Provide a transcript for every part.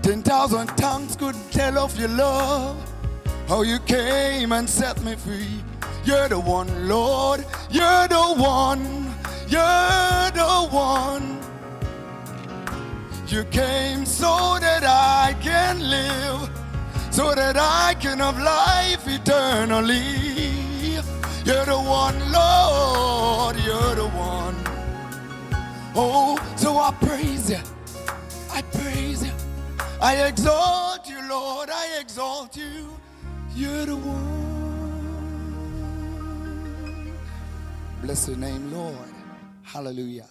10,000 tongues couldn't tell of your love, how you came and set me free. You're the one, Lord, you're the one, you're the one. You came so that I can live, so that I can have life eternally. You're the one, Lord, you're the one. Oh, so I praise you, I praise you, I exalt you, Lord, I exalt you. You're the one. Bless your name, Lord. Hallelujah.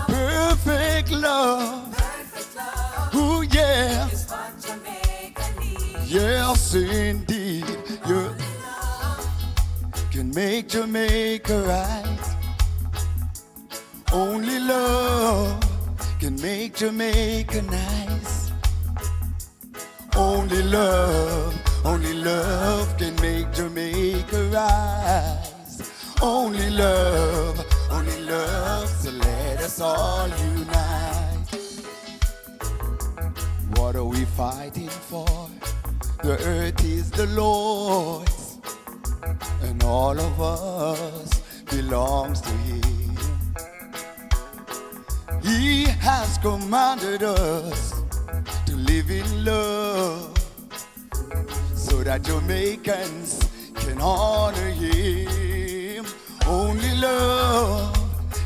Perfect love. Perfect love. Ooh, yeah. Is what Jamaica needs. Yes, indeed. You can make Jamaica right. Only love can make Jamaica nice. Only love can make Jamaica rise. Only love, so let us all unite. What are we fighting for? The earth is the Lord's, and all of us belongs to Him. He has commanded us to live in love, so that Jamaicans can honor Him. Only love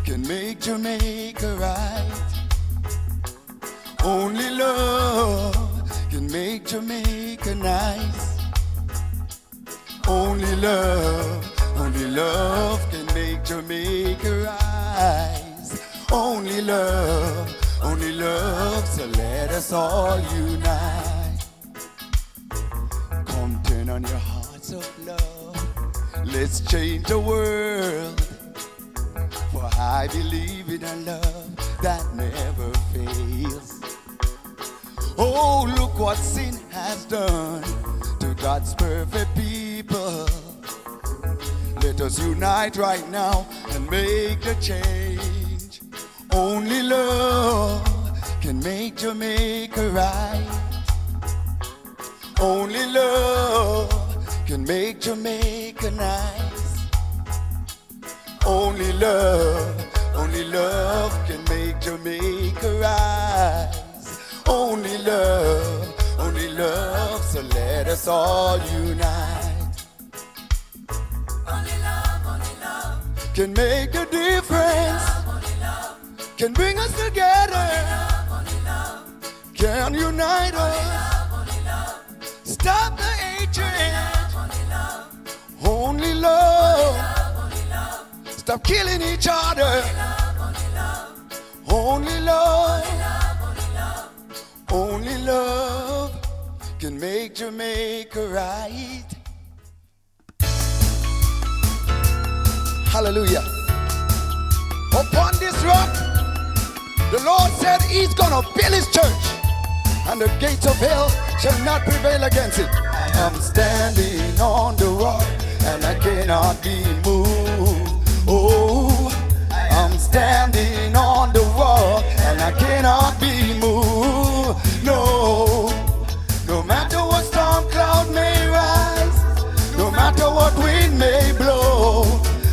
can make Jamaica right. Only love can make Jamaica nice. Only love can make Jamaica rise. Only love, so let us all unite. Come turn on your hearts of love. Let's change the world. For I believe in a love that never fails. Oh, look what sin has done to God's perfect people. Let us unite right now and make a change. Only love can make Jamaica right. Only love can make Jamaica nice. Only love can make Jamaica rise. Only love, so let us all unite. Only love can make a difference. only love, Can bring us together. only love, Can unite us. only love, Stop the hatred. only love, Only love. only love, Stop killing each other. only love, Only love. love, Only love can make Jamaica right. Hallelujah. Upon this rock, the Lord said He's gonna build His church, and the gates of hell shall not prevail against it. I'm standing on the rock, and I cannot be moved. Oh, I'm standing on the rock, and I cannot be moved. No matter what storm cloud may rise, no matter what wind may blow,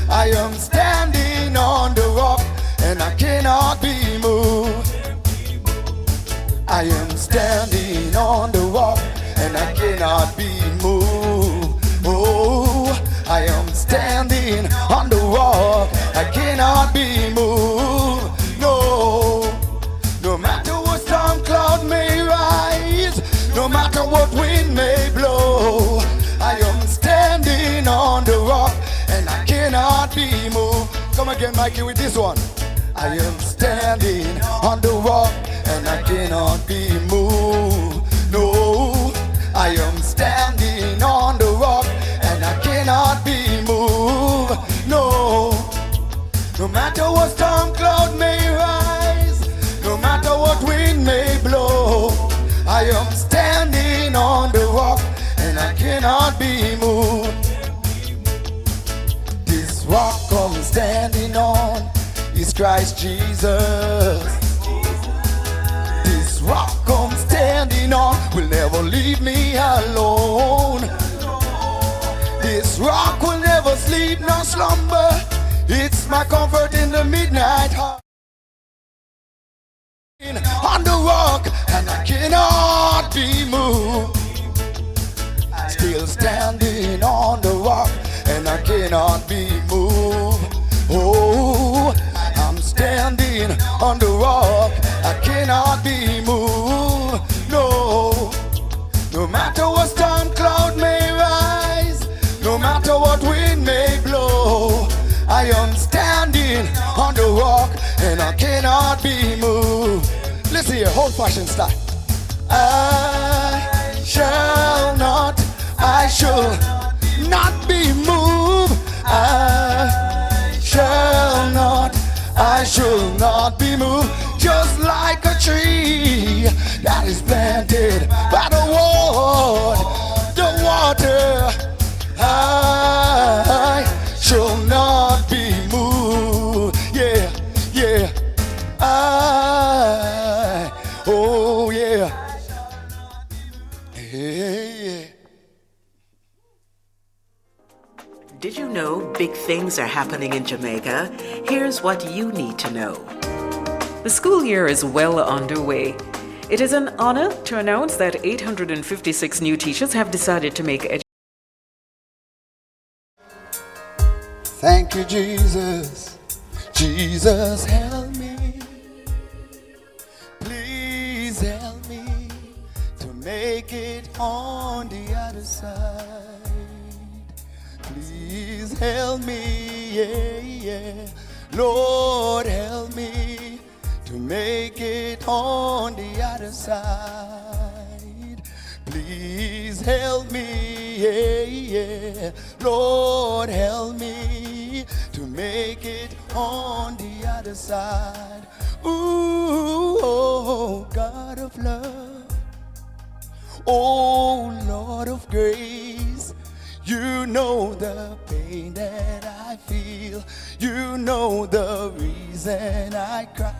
I am standing on the rock, and I cannot be moved. I am standing on the rock, and I cannot be moved. Oh, I am standing on the rock, I cannot be moved. No matter what storm cloud may rise, no matter what wind may blow, I am standing on the rock, and I cannot be moved. Come again, Mikey, with this one. I am standing on the rock, and I cannot be moved. No, I am standing on the rock, and I cannot be moved. No matter what storm cloud may rise, no matter what wind may blow, I am standing on the rock, and I cannot be moved. This rock I'm standing on is is Christ Jesus. This rock I'm standing on will never leave me alone. This rock will never sleep nor slumber. It's my comfort in the midnight hour. On the rock, and I cannot be moved. Still standing on the rock, and I cannot be moved. Oh, I'm standing on the rock, I cannot be moved. No, no matter what storm cloud may rise, no matter what wind may blow, I am standing on the rock, and I cannot be moved. Listen here, old fashioned style. I shall not be moved. I shall not be moved. Just like a tree that is planted by the water, I shall not be moved. Yeah, yeah. Oh yeah. Yeah. Did you know big things are happening in Jamaica? Here's what you need to know. The school year is well underway. It is an honor to announce that 856 new teachers have decided to make education. Thank you, Jesus. Jesus, help me. Please help me to make it on the other side. Please help me, yeah, yeah. Lord, help me to make it on the other side. Please help me, yeah, yeah. Lord, help me to make it on the other side. Ooh, oh, God of love. Oh, Lord of grace. You know the pain that I feel. You know the reason I cry.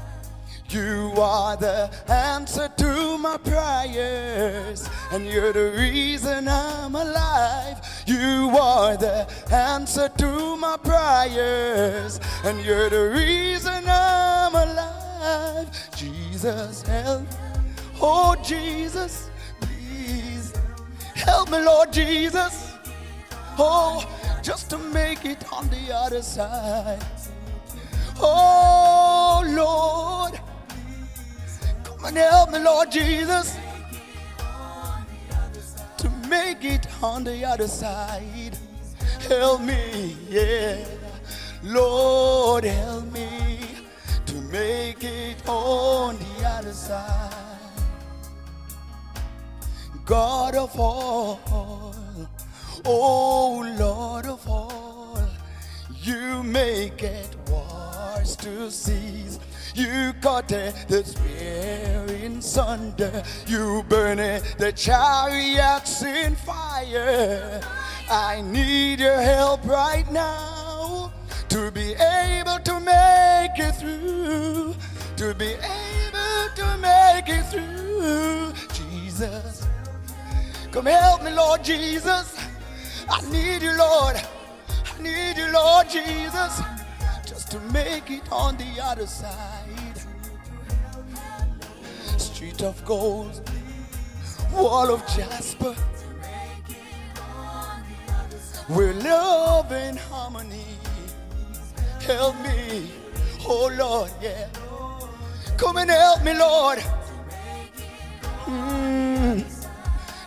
You are the answer to my prayers, and you're the reason I'm alive. You are the answer to my prayers, and you're the reason I'm alive. Jesus, help. Oh, Jesus, please help me, Lord Jesus. Oh, just to make it on the other side. Oh, Lord, come and help me, Lord Jesus, to make it on the other side. Help me, yeah. Lord, help me to make it on the other side. God of all, oh Lord of all, you make it wars to cease. You cut the spear in sunder. You burn the chariots in fire. I need your help right now to be able to make it through. To be able to make it through. Jesus, come help me, Lord Jesus. I need you, Lord. I need you, Lord Jesus, just to make it on the other side. Street of gold, wall of jasper, where love and harmony. Help me, oh Lord, yeah. Come and help me, Lord.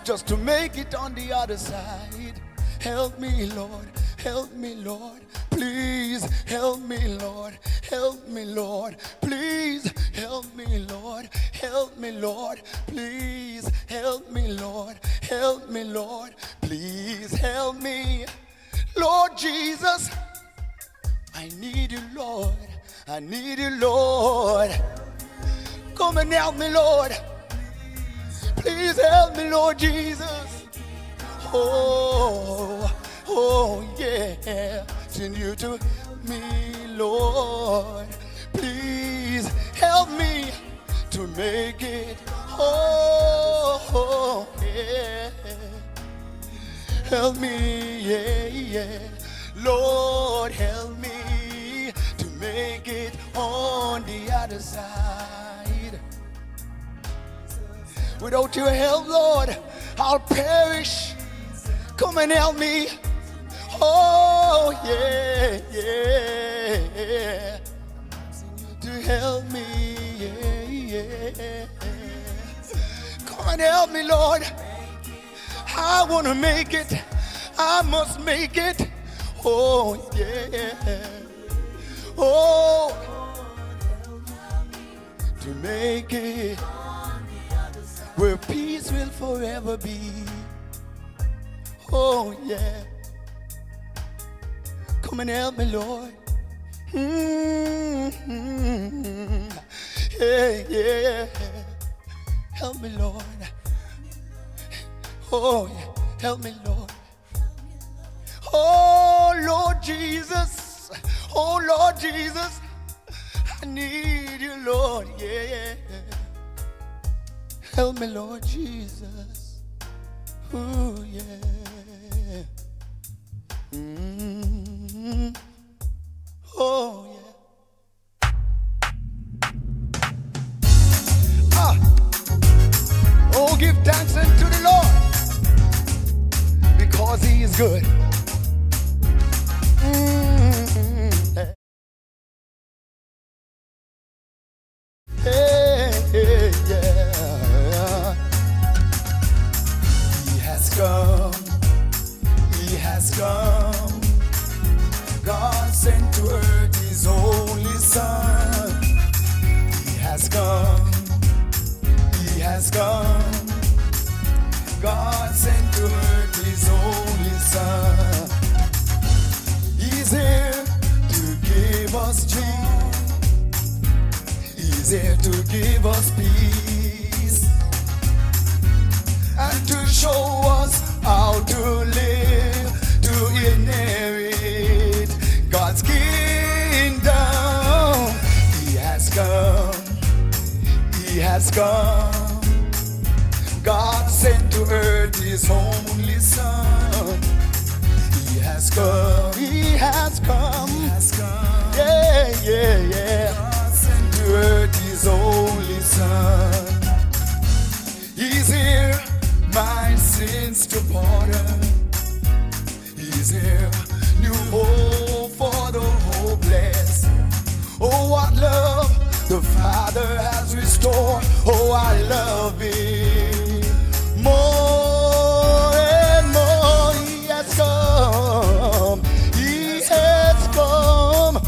Just to make it on the other side. Help me, Lord. Help me, Lord. Please help me, Lord. Help me, Lord. Please help me, Lord. Help me, Lord. Please help me, Lord. Help me, Lord. Please help me. Lord Jesus, I need you, Lord. I need you, Lord. Come and help me, Lord. Please help me, Lord Jesus. Oh, yeah. Send you to me, Lord. help me to make it. Oh, yeah. Help me, yeah, yeah. Lord, help me to make it on the other side. Without your help, Lord, I'll perish. Come and help me. Oh, yeah, yeah. To help me, yeah, yeah. Come and help me, Lord. I want to make it. I must make it. Oh, yeah. Oh, to make it where peace will forever be. Oh, yeah. Come and help me, Lord. Yeah, yeah. Help me, Lord. Oh, yeah. Help me, Lord. Oh, Lord Jesus. Oh, Lord Jesus. I need you, Lord. Yeah. Help me, Lord Jesus. Oh, yeah. Oh, yeah. Oh, give thanks unto the Lord, because He is good. Hey, hey, yeah. He has come. He has come. God sent to earth His only Son. He has come. He has come. God sent to earth His only Son. He's here to give us joy. He's here to give us peace and to show us how to live, to inherit God's kingdom. He has come. He has come. God sent to earth His only Son. He has come. He has come. He has come. Yeah, yeah, yeah. God sent to earth His only Son. He's here, my sins to pardon. He's here, new hope for the hopeless. Oh, what love the Father has restored. Oh, I love Him more and more. He has come. He has come.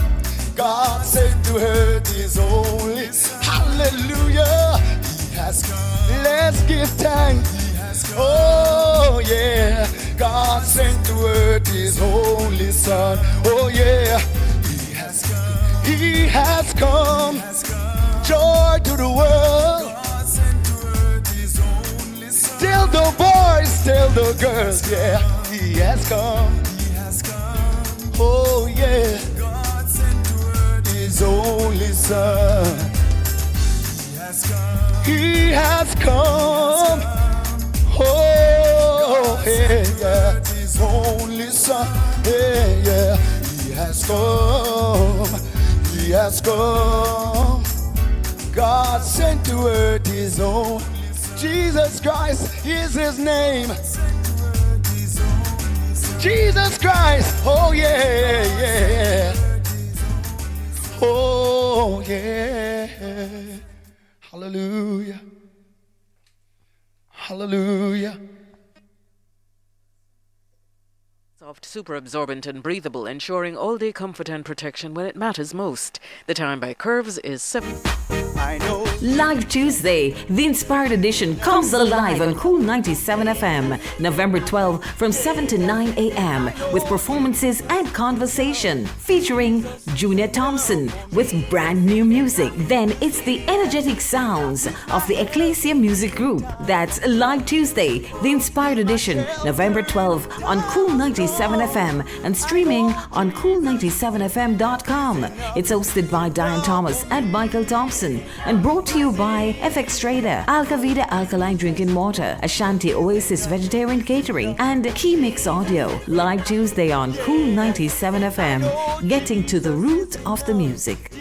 God sent to earth His only. Hallelujah. He has come. Let's give thanks. He has come. Oh, yeah. God sent to earth His only Son. Oh, yeah. He has come. He has come. He has come. Joy to the world. God sent to earth His only Son. Tell the boys, tell the girls, yeah. He has come. He has come. Oh, yeah. God sent to earth His only Son. He has come. He has come. Oh, yeah, yeah. His only Son. Yeah, yeah. He has come. He has come. God sent to earth His own. Jesus Christ is His name. Jesus Christ. Oh, yeah, yeah. Oh, yeah. Hallelujah. Hallelujah. Soft, super absorbent and breathable, ensuring all-day comfort and protection when it matters most. The time by Curves is 7. I know. Live Tuesday, the Inspired Edition comes alive on Cool 97 FM, November 12 from 7 to 9 a.m. with performances and conversation featuring Junior Thompson with brand new music. Then it's the energetic sounds of the Ekklesia Music Group. That's Live Tuesday, the Inspired Edition, November 12 on Cool 97 FM and streaming on cool97fm.com. It's hosted by Dianne Thomas and Michael Thompson and brought to you by FX Trader, Alkavida Alkaline Drinking Water, Ashanti Oasis Vegetarian Catering, and Keymix Audio. Live Tuesday on Cool 97 FM, getting to the root of the music.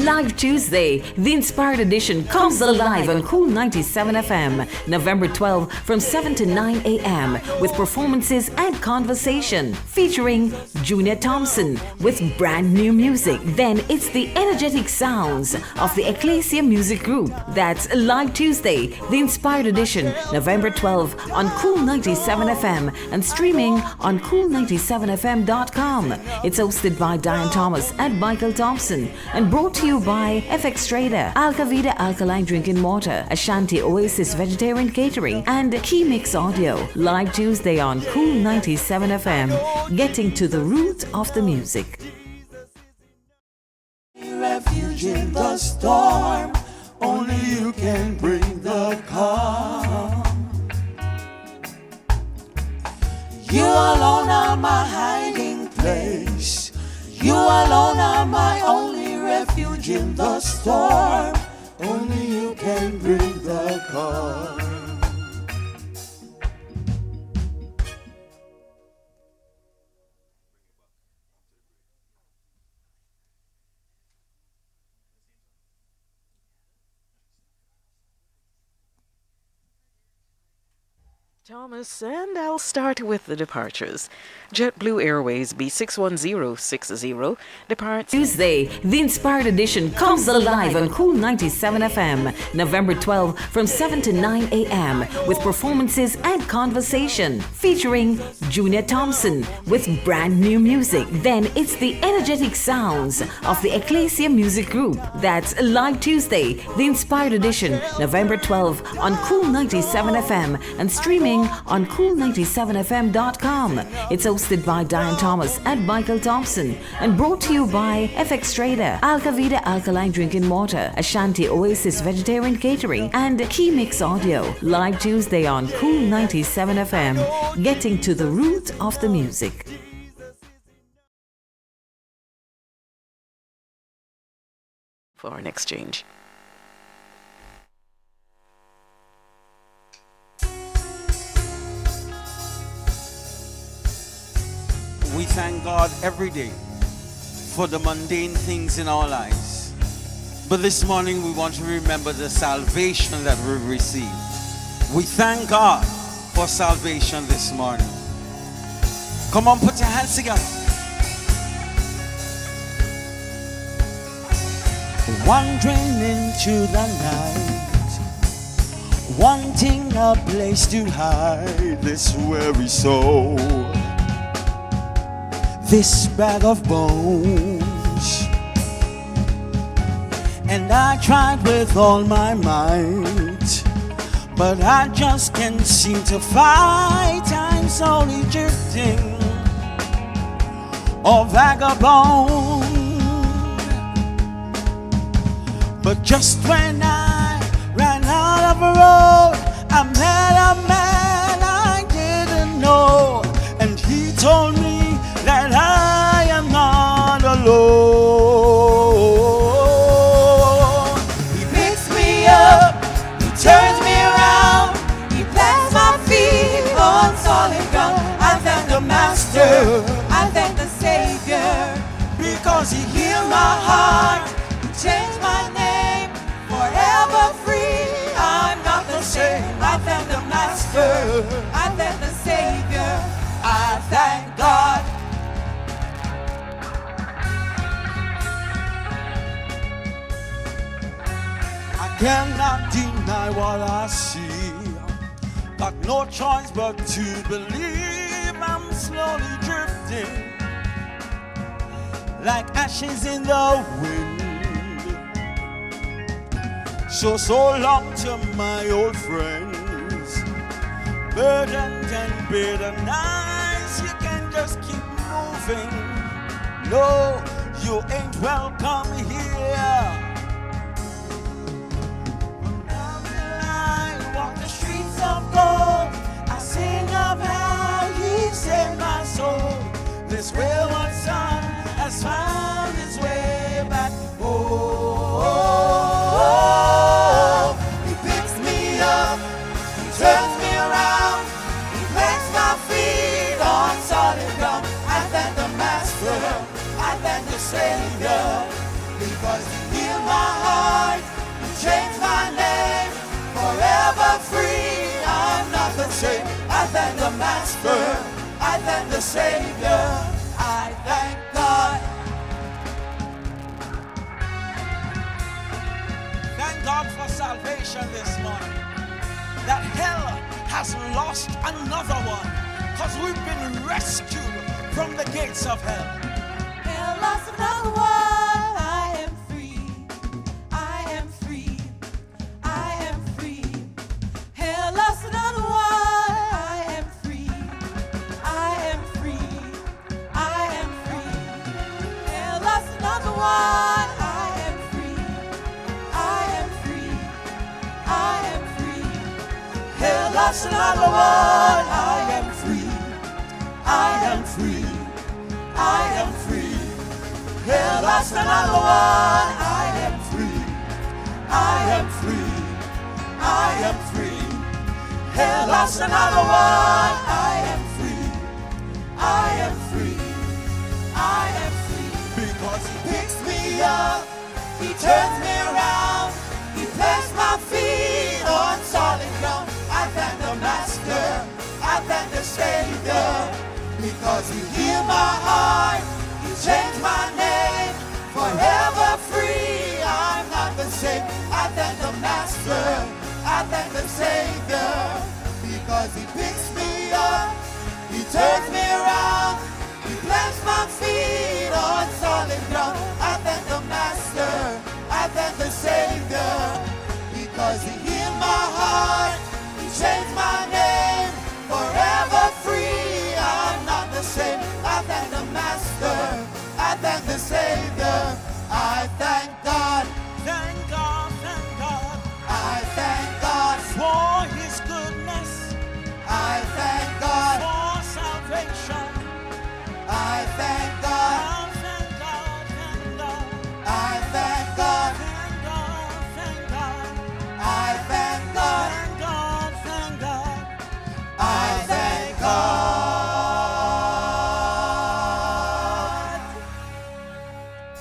Live Tuesday, the Inspired Edition comes alive on Cool 97 FM, November 12 from 7 to 9 a.m. with performances and conversation featuring Junior Thompson with brand new music. Then it's the energetic sounds of the Ekklesia Music Group. That's Live Tuesday, the Inspired Edition, November 12 on Cool 97 FM and streaming on cool97fm.com. It's hosted by Dianne Thomas and Michael Thompson and brought to you by FX Trader, Alkavida Alkaline Drinking Water, Ashanti Oasis Vegetarian Catering, and Keymix Audio. Live Tuesday on Cool 97 FM, getting to the root of the music. Refuge in the storm, only you can bring the calm. You alone are my hiding place. You alone are my only refuge in the storm. Only you can bring the calm. Thomas, and I'll start with the departures. JetBlue Airways B61060 departs Tuesday, the Inspired Edition comes alive on Cool 97 FM, November 12 from 7 to 9 a.m. with performances and conversation featuring Junior Thompson with brand new music. Then it's the energetic sounds of the Ekklesia Music Group. That's Live Tuesday, the Inspired Edition, November 12 on Cool 97 FM and streaming on cool97fm.com. It's hosted by Dianne Thomas and Michael Thompson and brought to you by FX Trader, Alkavida Alkaline Drinking Water, Ashanti Oasis Vegetarian Catering, and Keymix Audio. Live Tuesday on Cool 97 FM, getting to the root of the music. for an exchange. We thank God every day for the mundane things in our lives. But this morning we want to remember the salvation that we received. We thank God for salvation this morning. Come on, put your hands together. Wandering into the night, wanting a place to hide this weary soul, this bag of bones. And I tried with all my might, but I just can't seem to fight. I'm slowly drifting, a vagabond. But just when I ran out of the road, I met a man I didn't know, and he told me that I am not alone. He picks me up, he turns me around, he plants my feet on solid ground. I thank the Master, I thank the Savior, because he healed my heart, he changed my name, forever free. I'm not the same. I thank the Master, I thank the Savior, I thank God. I cannot deny what I see. Got no choice but to believe. I'm slowly drifting like ashes in the wind. So long to my old friends, burdened and bitter nights. You can just keep moving. No, you ain't welcome here. I walk the streets of gold, I sing of how he saved my soul. This wayward son has found his way back home. He picks me up, he turns me around, he plants my feet on solid ground. I thank the Master, I thank the Savior, because he healed Master. I thank the Savior. I thank God. Thank God for salvation this morning. That hell has lost another one, because we've been rescued from the gates of hell. Hell lost another one. I am free. I am free. I am free. Hell lost another one. I am free. I am free. I am free. Hell lost another one. I am free. I am free. I am free. Hell lost another one. I am free. I am free. I am free. Hell lost another one. I am free. I am free. I am free. Hell lost another one. I am free. I am free. I am free. Because he picks me up, he turns me around, he plants my feet on solid ground. I thank the Master, I thank the Savior, because he healed my heart, he changed my name, forever free. I'm not the same. I thank the Master, I thank the Savior, because he picks me up, he turns me around, he plants my feet on solid ground. I thank the Master, I thank the Savior, because he healed my heart, he changed my name, forever free. I'm not the same. I thank the Master, I thank the Savior, I thank God. Thank God, thank God. I thank God for his goodness. I thank God for salvation. I thank God. Thank God, thank God. I thank God. Thank God, thank God. I thank God. Thank God, thank God. I thank God.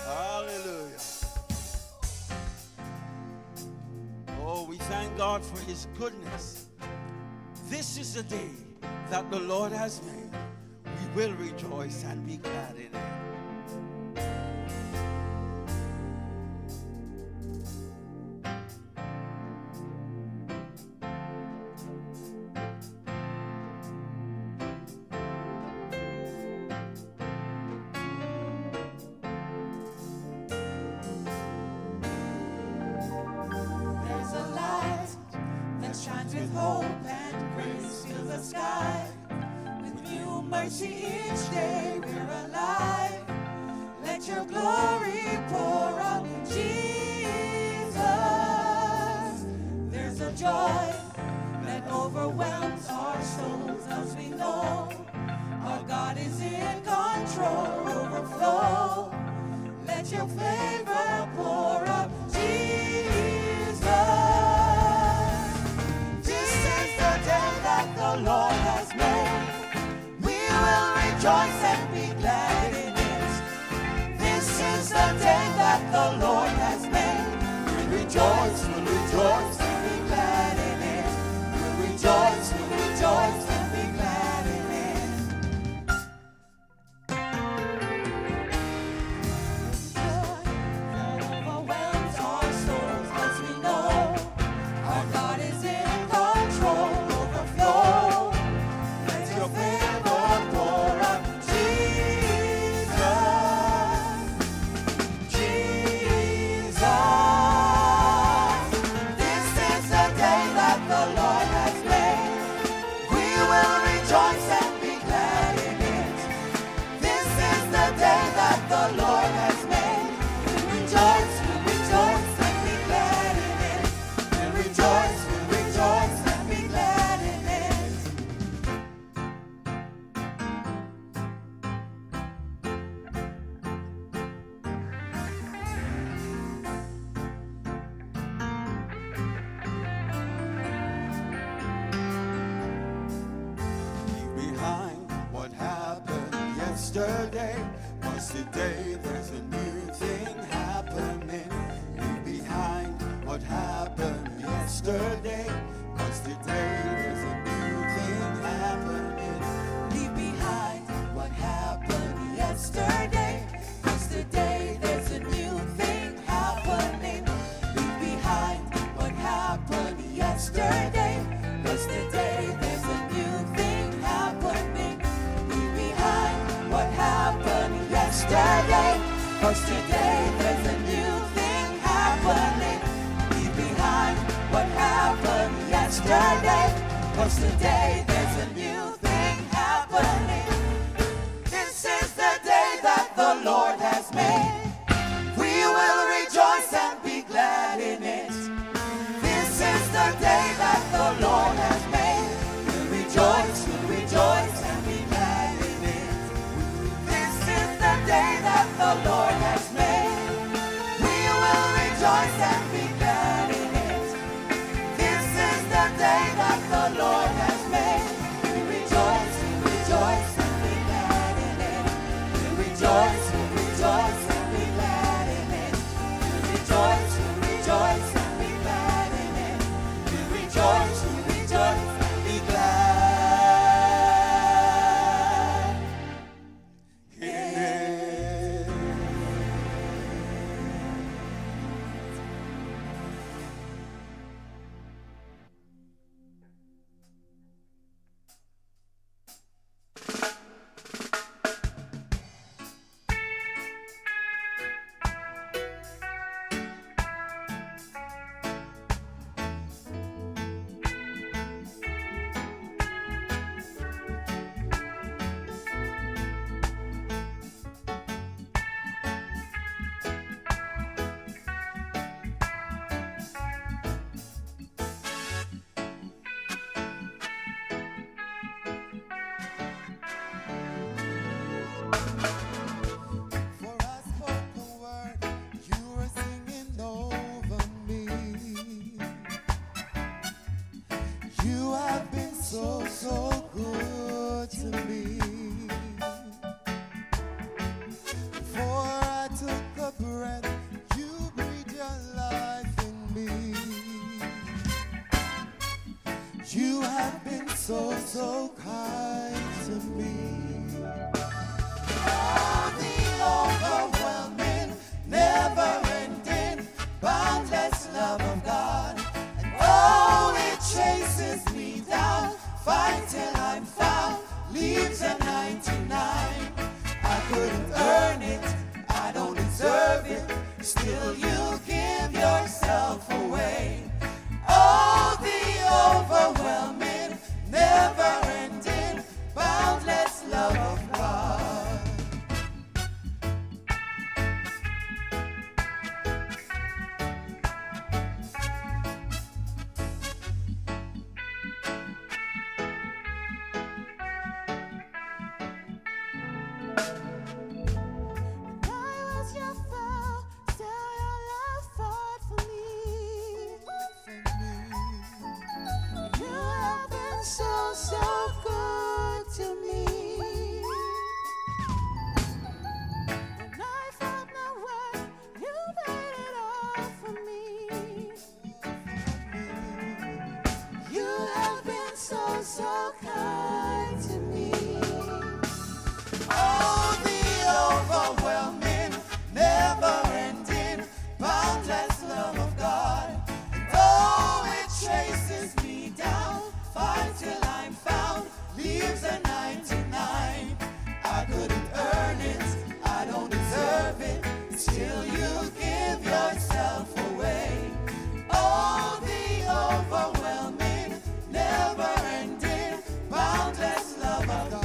Hallelujah. Oh, we thank God for his goodness. This is the day that the Lord has made. We will rejoice and be glad in it. There's a light that shines with hope and grace fills the sky. With new mercy each day we're alive. Let your glory pour out, Jesus. There's a joy that overwhelms our souls as we know our God is in control, overflow. Let your favor pour out, Jesus. This is the day that the Lord has made. We will rejoice and be glad in it. This is the day that the Lord has made. We'll rejoice and be glad in it. We'll rejoice and be glad in it. Joy that overwhelms our souls as we know our God is in control, overflow. Let your favor pour out, Jesus, Jesus. This is the day that the Lord has made. We will rejoice and be glad in it. This is the day that the Lord has made. We'll rejoice and be glad in it. We'll rejoice and be glad in it. Leave behind what happened yesterday. Was today there's a new thing happening. Leave behind what happened yesterday. Was today there's a new thing happening. yesterday, 'cause today there's a new thing happening. Leave behind what happened yesterday, 'cause today there's a new thing happening. Leave behind what happened yesterday, 'cause today there's a new thing happening. This is the day that the Lord has made. We will rejoice and be glad in it. This is the day that the Lord has made. We'll rejoice and be glad in it. This is the day that the Lord has made. We will rejoice and be glad in it. This is the day that the Lord has made. We rejoice and be glad in it. We rejoice and be glad in it. We rejoice and be glad in it. We rejoice and be glad in it. For I spoke a word, you were singing over me. You have been so good to me. Before I took a breath, you breathed your life in me. You have been so kind to me. Oh, the overwhelming, never-ending, boundless love of God. And oh, it chases me down, fight till I'm found, leaves a 99. I couldn't earn it, I don't deserve it, still you give yourself away. Oh, the overwhelming, never-ending, boundless love of God. I was your foe, still your love fought for me. You have been so good to me. When I felt no worth, you paid it all for me. You have been so kind to me. Oh, the overwhelming, never-ending, boundless love of God. And oh, it chases me down, fight till I'm found, leaves a 99. I couldn't earn it, I don't deserve it, still you give yourself away. Oh, the overwhelming, never-ending, boundless love of God.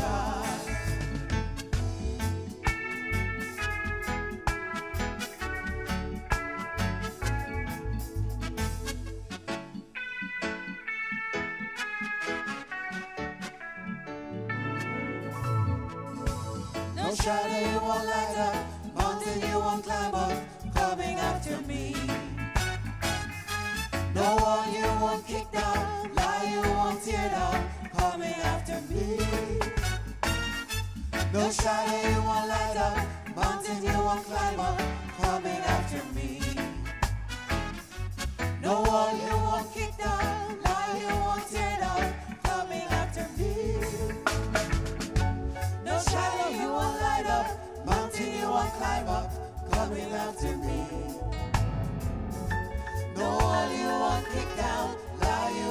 No shadow you won't light up, mountain you won't climb up, coming after me. No wall you won't kick down, lie you won't tear down, coming after me. No shadow you won't light up, mountain you won't climb up, coming after me. No wall you won't kick down, lie you won't tear down, coming after me. No shadow you won't light up, mountain you won't climb up, coming after me. No wall you won't kick down, lie you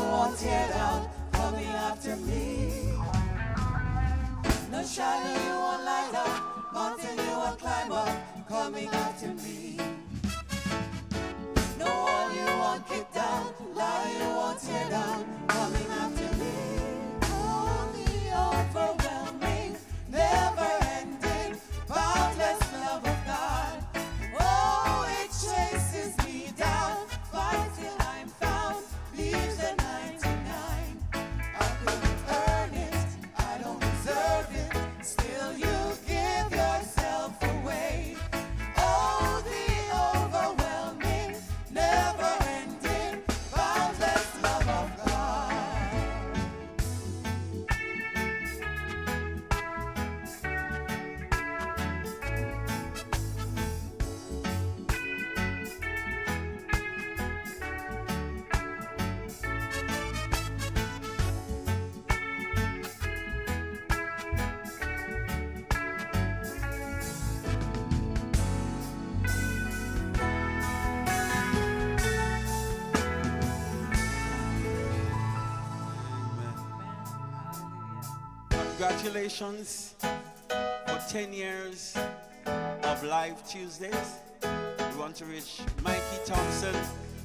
Congratulations for 10 years of Live Tuesdays. We want to wish Mikey Thompson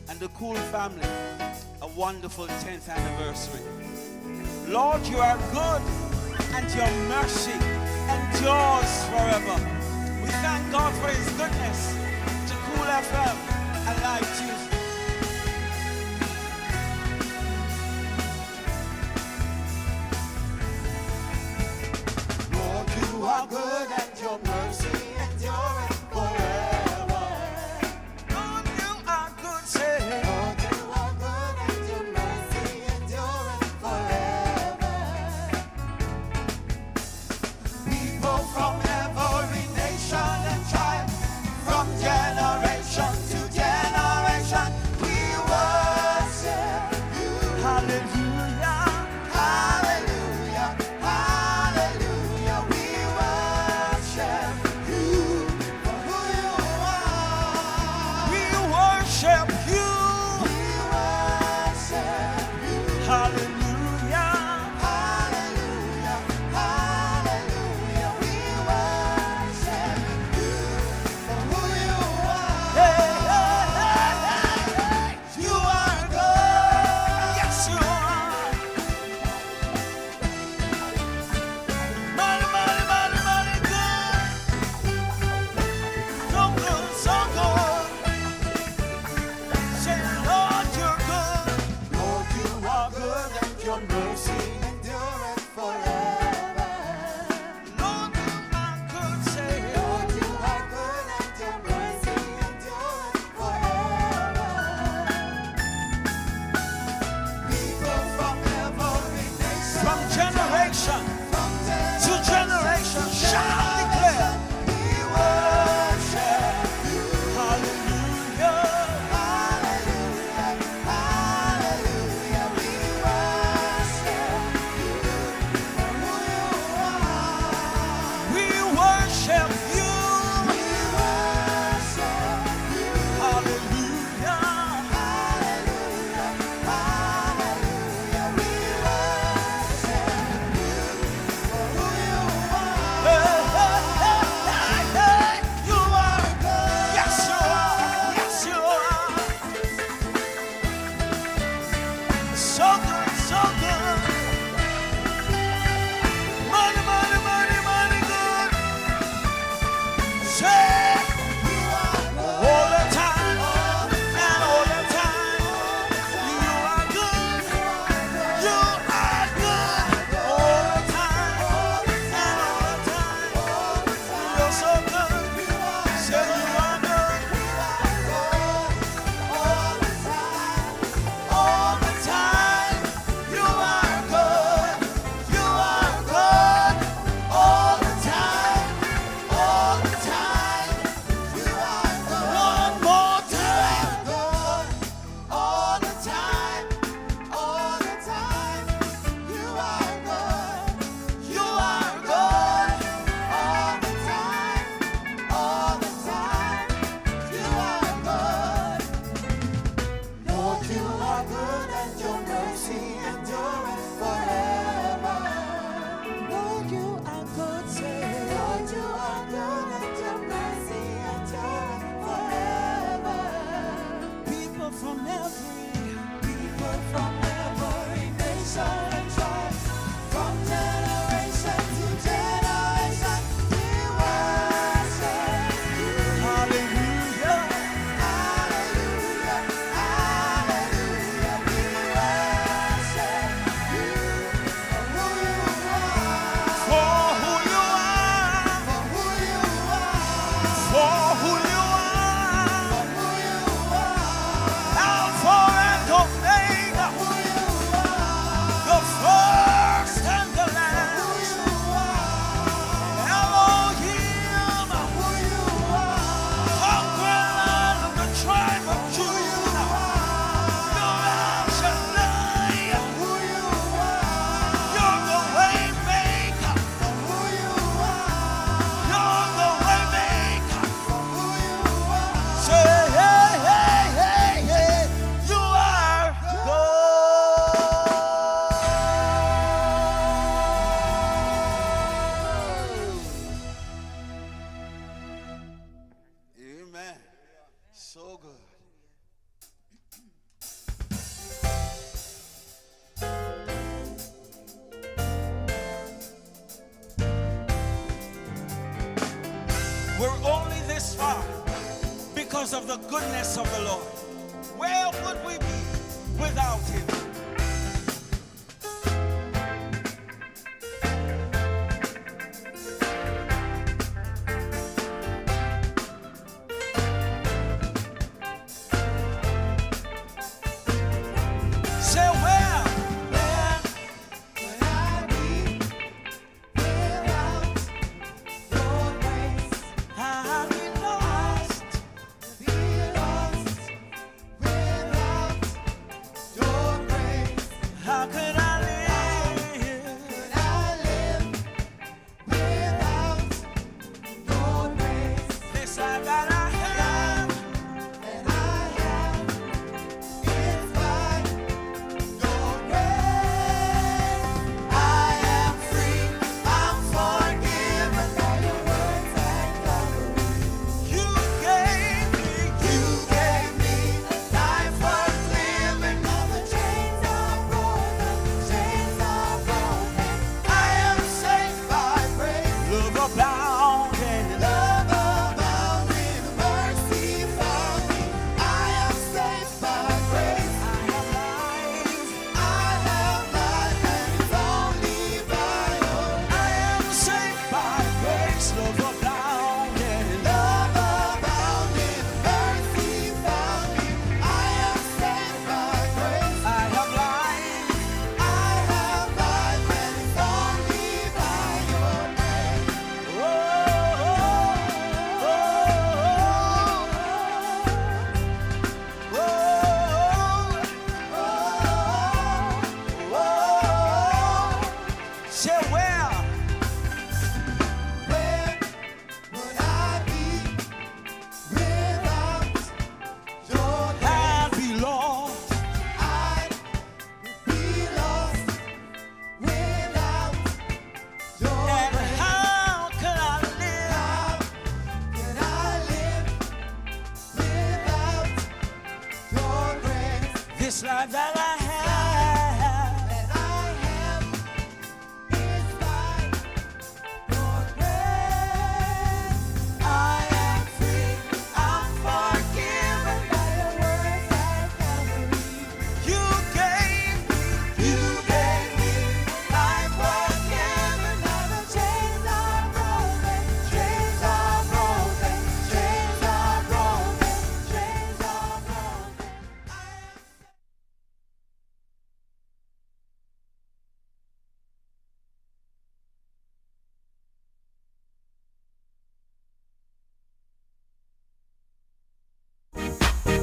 and the Cool family a wonderful 10th anniversary. Lord, you are good and your mercy endures forever. We thank God for his goodness to Cool FM and Live Tuesday. Lord, you are good and your mercy endureth forever. Lord, you are good, say. Lord, you are good and your mercy endureth forever. People from every nation and tribe, from generation to generation, we worship you. Hallelujah. Hallelujah, hallelujah, we worship you for who you are. We worship you. We worship you. Hallelujah. Hallelujah, hallelujah, we worship you for who you are. Hey, hey, hey, hey. You are good. Yes, you are. Money, money, money, money, good. So good, so good. Say, Lord, you're good. Lord, you are good and your mercy endureth forever. Lord, you are good. Say, Lord, you are good and your mercy endureth forever. People from every nation, from generation from to generation, shall declare, we worship you. hallelujah. Hallelujah, hallelujah, we worship because of the goodness of the Lord. Where would we be without him? Say where would I be without your grace? I'd be lost without your grace. How could I live? Without your grace? This I gotta have, and I have is by your grace. I am free, I'm forgiven by your words and Calvary. You gave me life worth living. All the chains are broken, chains are broken. I am saved by grace. Love abounding, mercy found me. I am saved by grace. I have life, and it's only by your grace. I am saved by grace. Love abounding, mercy found me. I am saved by grace. I have life, and it's only by your grace. Say where would I be without your grace? I'd be lost. I'd be lost without your grace. How could I live? Without your grace? This life that I have, is by your grace. I am free, I'm forgiven by your words and Calvary. You gave me life worth living. Now the chains are broken, chains are broken, chains are broken, chains are broken.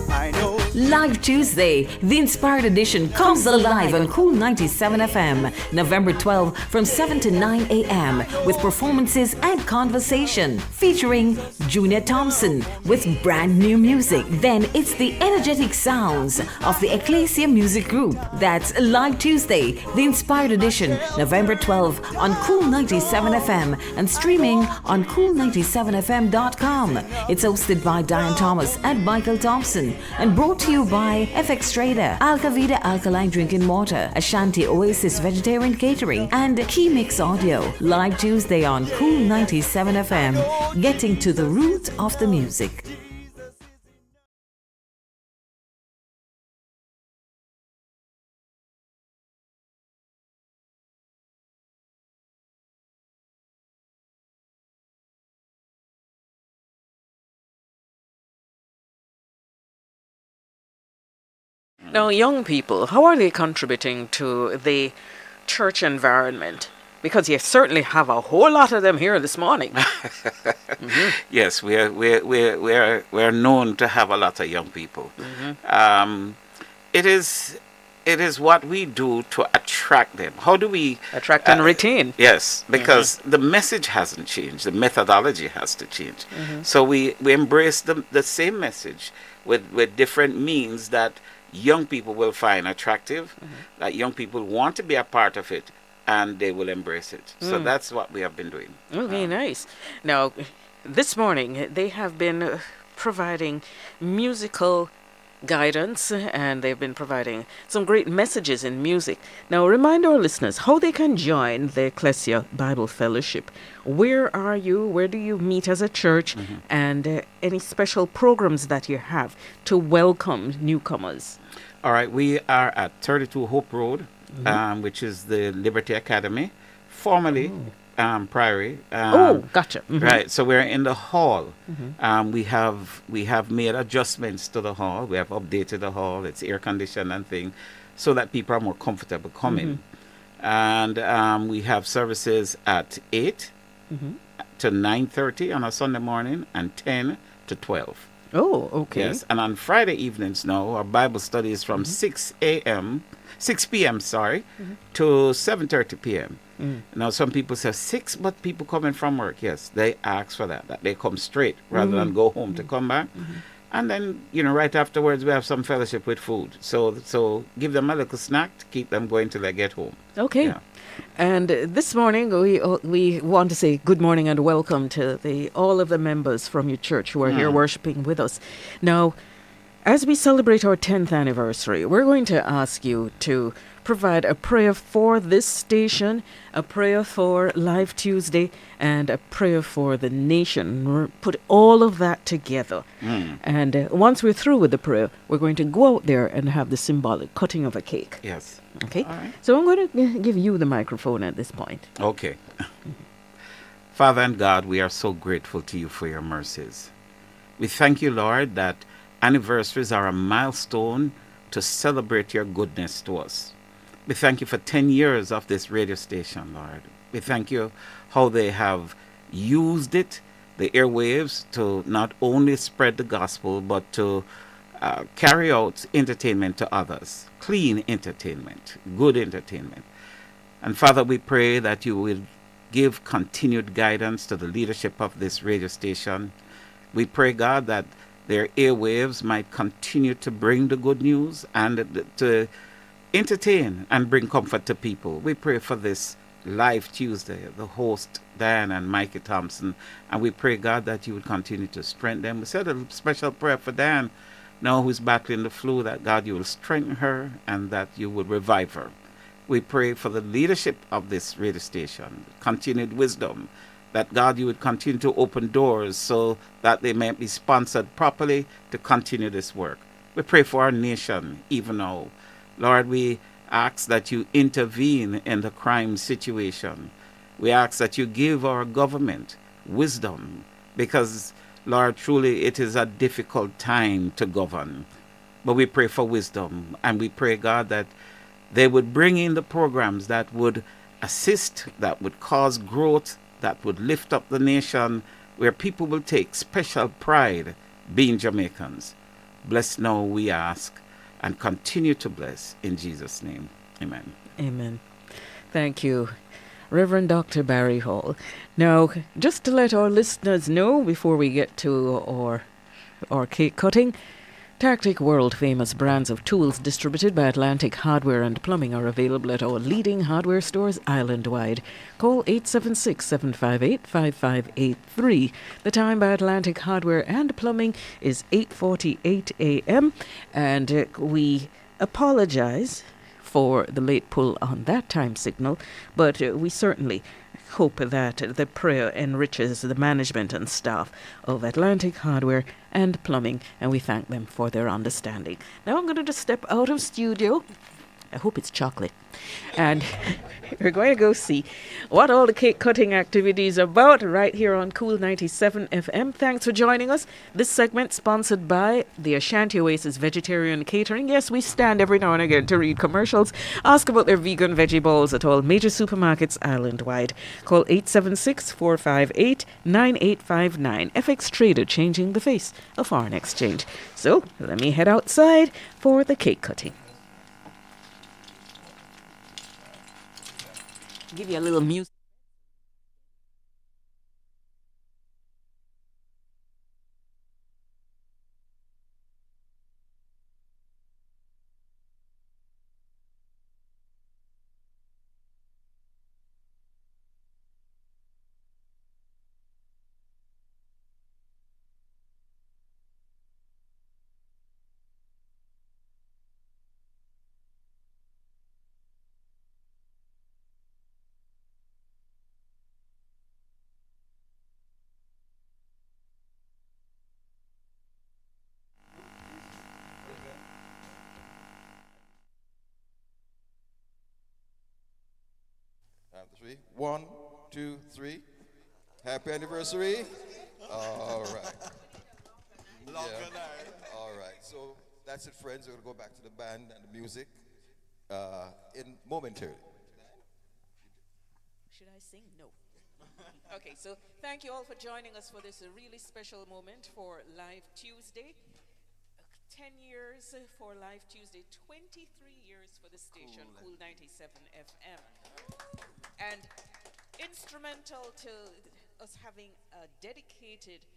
I know. Live Tuesday, the Inspired Edition comes alive on Cool 97 FM, November 12 from 7 to 9 a.m. with performances and conversation featuring Junior Thompson with brand new music. Then it's the energetic sounds of the Ekklesia Music Group. That's Live Tuesday, the Inspired Edition, November 12 on Cool 97 FM and streaming on cool97fm.com. It's hosted by Dianne Thomas and Michael Thompson and brought to you by FX Trader, Alkavida Alkaline Drinking Water, Ashanti Oasis Vegetarian Catering, and Keymix Audio. Live Tuesday on Cool 97 FM, getting to the root of the music. Now, young people, how are they contributing to the church environment? Because you certainly have a whole lot of them here this morning. Yes, we're known to have a lot of young people. It is what we do to attract them. How do we Attract and retain. Yes, because the message hasn't changed. The methodology has to change. So we embrace the same message with different means that young people will find attractive, that young people want to be a part of it, and they will embrace it. So that's what we have been doing. Okay, nice. Now, this morning, they have been providing musical guidance, and they've been providing some great messages in music. Now, remind our listeners how they can join the Ekklesia Bible Fellowship. Where are you? Where do you meet as a church? And any special programs that you have to welcome newcomers? All right, we are at 32 Hope Road, which is the Liberty Academy, formerly Priory. Gotcha. Right, so we're in the hall. We have made adjustments to the hall. We have updated the hall. It's air conditioned and thing, so that people are more comfortable coming. And we have services at 8 to 9:30 on a Sunday morning and 10 to 12. Oh, okay. Yes, and on Friday evenings now, our Bible study is from 6 p.m., to 7:30 p.m. Now, some people say 6, but people coming from work, yes, they ask for that they come straight rather than go home to come back. And then, right afterwards, we have some fellowship with food. So give them a little snack to keep them going till they get home. Okay. Yeah. And this morning, we want to say good morning and welcome to all of the members from your church who are here worshiping with us. Now, as we celebrate our 10th anniversary, we're going to ask you to provide a prayer for this station, a prayer for Live Tuesday, and a prayer for the nation. Put all of that together. And once we're through with the prayer, we're going to go out there and have the symbolic cutting of a cake. Yes. Okay? All right. So I'm going to give you the microphone at this point. Okay. Father and God, we are so grateful to you for your mercies. We thank you, Lord, that anniversaries are a milestone to celebrate your goodness to us. We thank you for 10 years of this radio station, Lord. We thank you how they have used it, the airwaves, to not only spread the gospel, but to carry out entertainment to others. Clean entertainment, good entertainment. And Father, we pray that you will give continued guidance to the leadership of this radio station. We pray, God, that their airwaves might continue to bring the good news and to entertain and bring comfort to people. We pray for this Live Tuesday, the host, Dianne and Mikey Thompson, and we pray, God, that you would continue to strengthen them. We said a special prayer for Dianne, now who's battling the flu, that God, you will strengthen her and that you will revive her. We pray for the leadership of this radio station, continued wisdom, that God, you would continue to open doors so that they may be sponsored properly to continue this work. We pray for our nation even now. Lord, we ask that you intervene in the crime situation. We ask that you give our government wisdom because, Lord, truly it is a difficult time to govern. But we pray for wisdom, and we pray, God, that they would bring in the programs that would assist, that would cause growth, that would lift up the nation, where people will take special pride being Jamaicans. Bless now, we ask, and continue to bless in Jesus' name. Amen. Amen. Thank you, Reverend Dr. Barry Hall. Now, just to let our listeners know before we get to our cake cutting, Tactic world-famous brands of tools distributed by Atlantic Hardware and Plumbing are available at our leading hardware stores island-wide. Call 876-758-5583. The time by Atlantic Hardware and Plumbing is 8:48 a.m. And we apologize for the late pull on that time signal, but we certainly hope that the prayer enriches the management and staff of Atlantic Hardware and Plumbing, and we thank them for their understanding. Now I'm going to just step out of studio. I hope it's chocolate. And we're going to go see what all the cake cutting activities are about right here on Cool 97 FM. Thanks for joining us. This segment sponsored by the Ashanti Oasis Vegetarian Catering. Yes, we stand every now and again to read commercials. Ask about their vegan veggie bowls at all major supermarkets island-wide. Call 876-458-9859. FX Trader, changing the face of foreign exchange. So let me head outside for the cake cutting. Give you a little music. Ready? 1, 2, 3. Happy anniversary. All right. All right. So that's it, friends. We're going to go back to the band and the music in momentarily. Should I sing? No. Okay, so thank you all for joining us for this really special moment for Live Tuesday. 10 years for Live Tuesday, 23 years for the station, Cool 97 FM. And instrumental to us having a dedicated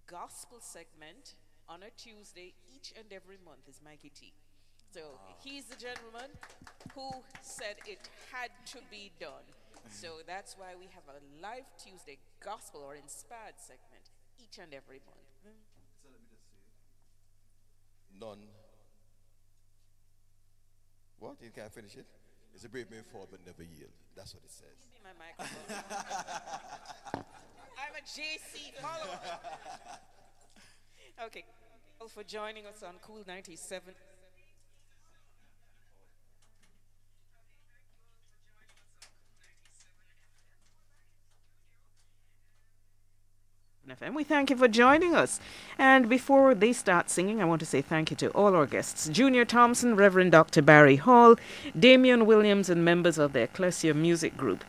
gospel segment on a Tuesday each and every month is Mikey T. So he's the gentleman who said it had to be done. So that's why we have a Live Tuesday gospel or inspired segment each and every month. So let me just say, none. What? You can't finish it? It's a brave man fall but never yield. That's what it says. Give me my microphone. I'm a JC follower. Okay. Thank you all for joining us on Cool 97. And we thank you for joining us. And before they start singing, I want to say thank you to all our guests. Junior Thompson, Reverend Dr. Barry Hall, Damian Williams, and members of the Ekklesia Music Group.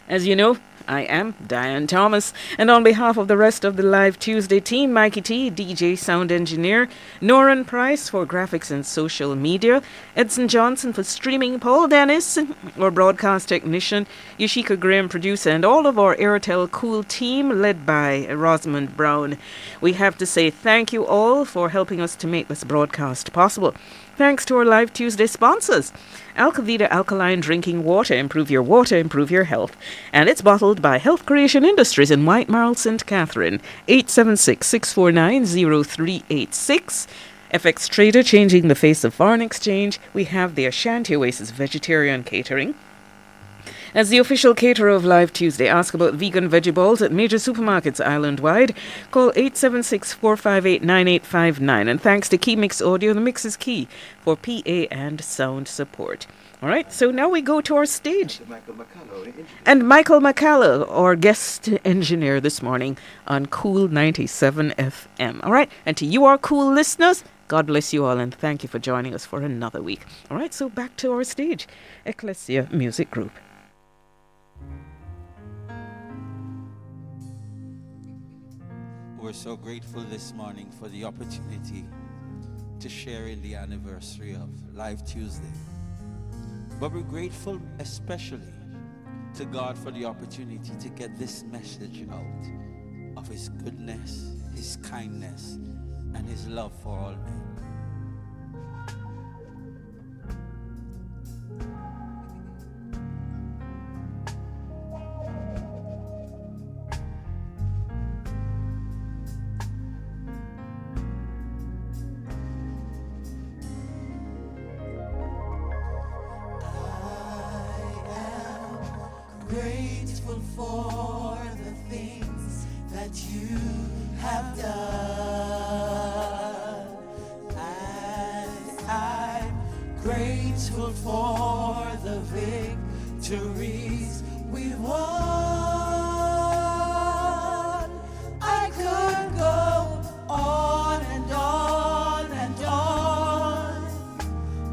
As you know, I am Dianne Thomas, and on behalf of the rest of the Live Tuesday team, Mikey T, DJ sound engineer, Noran Price for graphics and social media, Edson Johnson for streaming, Paul Dennis, our broadcast technician, Yashika Graham, producer, and all of our Airtel Cool team led by Rosamond Brown. We have to say thank you all for helping us to make this broadcast possible. Thanks to our Live Tuesday sponsors. Alkavida Alkaline Drinking Water. Improve your water, improve your health. And it's bottled by Health Creation Industries in White Marl, St. Catherine. 876-649-0386. FX Trader, changing the face of foreign exchange. We have the Ashanti Oasis Vegetarian Catering. As the official caterer of Live Tuesday, ask about vegan veggie balls at major supermarkets island-wide. Call 876-458-9859. And thanks to Keymix Audio, the mix is key for PA and sound support. All right, so now we go to our stage. And Michael McCalla, our guest engineer this morning on Cool 97 FM. All right, and to you, our cool listeners, God bless you all, and thank you for joining us for another week. All right, so back to our stage, Ekklesia Music Group. We're so grateful this morning for the opportunity to share in the anniversary of Live Tuesday. But we're grateful especially to God for the opportunity to get this message out of His goodness, His kindness, and His love for all men. Grateful for the things that you have done, and I'm grateful for the victories we won. I could go on and on and on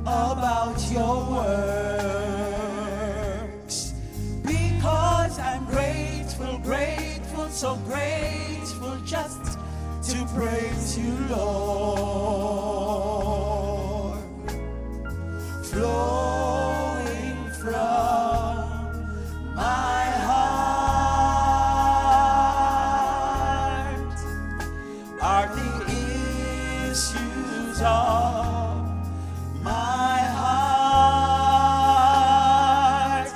about your word. So grateful just to praise you, Lord. Flowing from my heart are the issues of my heart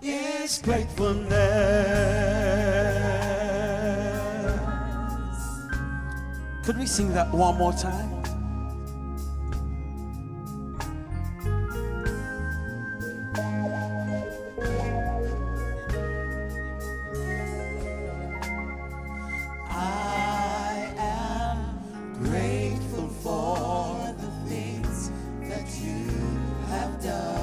is gratefulness. Could we sing that one more time? I am grateful for the things that you have done.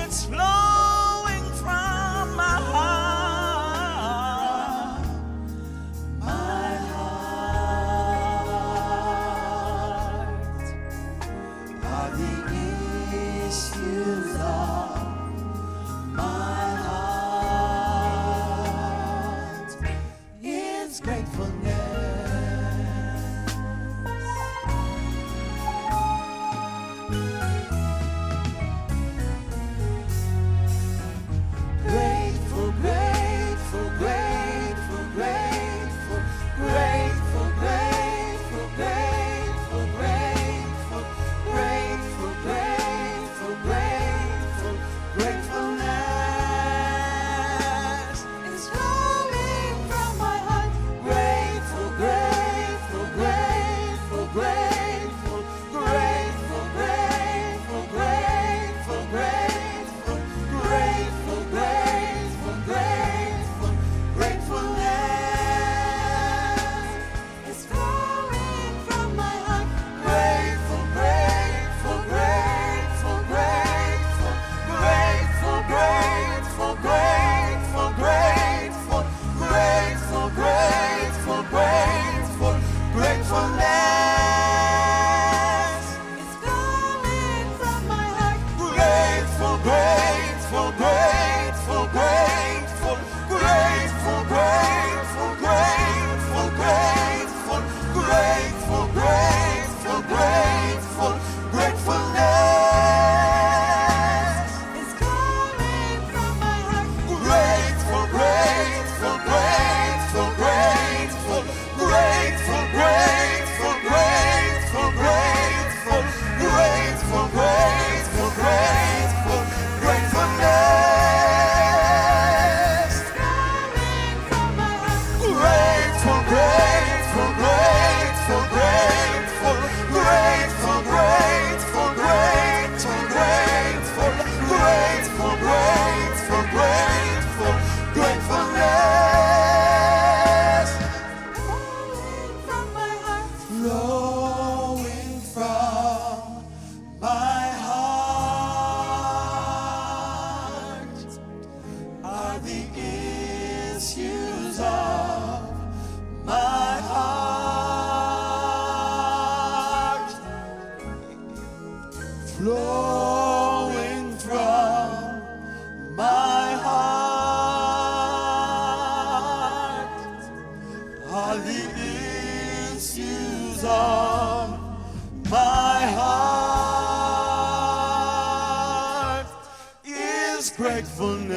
it's flowing from my heart. My heart are the issues of my heart. It's gratefulness. Grateful, grateful, grateful, grateful, grateful, grateful, grateful, grateful, grateful, grateful, grateful, gratefulness is flowing from my heart. Grateful, grateful, grateful, grateful, grateful, grateful, grateful, grateful, grateful, grateful, grateful, gratefulness is flowing from my heart. Grateful, grateful, grateful, grateful, grateful, grateful, grateful, grateful, grateful, grateful, grateful, gratefulness is flowing from my heart. Grateful, grateful, grateful, grateful, grateful, grateful, grateful, grateful, grateful, grateful, grateful, gratefulness is coming from my heart. Grateful, grateful, grateful, grateful, grateful, grateful, grateful, grateful, grateful, grateful, grateful, gratefulness is coming from my heart. Grateful, grateful, grateful, grateful, grateful, grateful, grateful, grateful, grateful, grateful, grateful, gratefulness flowing from my heart. Flowing from my heart are the issues of my heart. Flowing from my heart are the issues of my heart is gratefulness.